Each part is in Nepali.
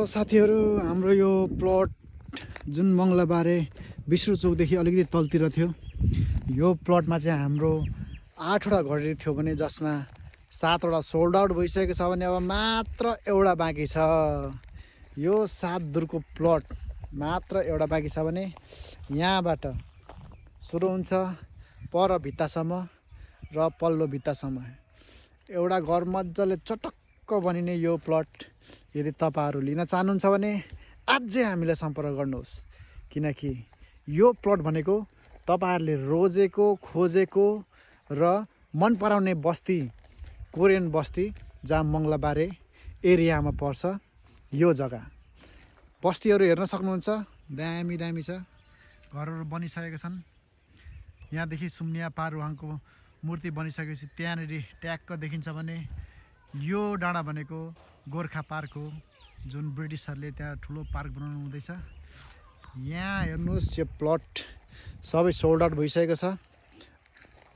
साथीहरू हाम्रो यो प्लट जुन मङ्गलबारे विष्णु चोकदेखि अलिकति तलतिर थियो। यो प्लटमा चाहिँ हाम्रो 8वटा घडी थियो भने जसमा 7वटा सोल्ड आउट भइसकेको छ भने अब मात्र एउटा बाँकी छ। यो 7 दुरको प्लट मात्र एउटा बाँकी छ भने यहाँबाट सुरु हुन्छ पर भित्तासम्म र पल्लो भित्तासम्म एउटा घर मजाले चटक्क बनिने यो प्लट यदि तपाईहरु लिन चाहनुहुन्छ भने अझै हामीलाई सम्पर्क गर्नुहोस्, किनकि यो प्लट भनेको तपाईहरुले रोजेको खोजेको र मन पराउने बस्ती कोरियन बस्ती जहाँ मङ्गलबारे एरियामा पर्छ। यो जग्गा बस्तीहरु हेर्न सक्नुहुन्छ, दामी दामी छ, घरहरु बनिसकेका छन्। यहाँदेखि सुम्निया पारुहाङको मूर्ति बनिसकेपछि त्यहाँनेरि ट्याक्क देखिन्छ भने यो डाँडा भनेको गोर्खा पार्क हो, जुन ब्रिटिसहरुले त्यहाँ ठुलो पार्क बनाउनु हुँदैछ। यहाँ हेर्नुहोस्, यो प्लट सबै सोल्ड आउट भइसकेको छ,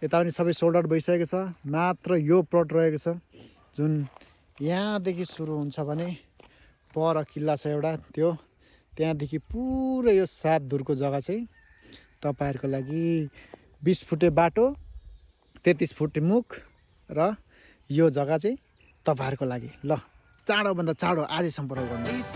यता पनि सबै सोल्ड आउट भइसकेको छ। मात्र यो प्लट रहेको छ जुन यहाँदेखि सुरु हुन्छ भने पर किल्ला छ एउटा, त्यो त्यहाँदेखि पुरै यो 7 दुरको जग्गा चाहिँ तपाईहरुको लागि 20 फुटे बाटो 33 फुटे मुख र यो जग्गा चाहिँ तपाईहरुको लागि। ल चाँडो भन्दा चाँडो आजै सम्पर्क गर्नुहोस्।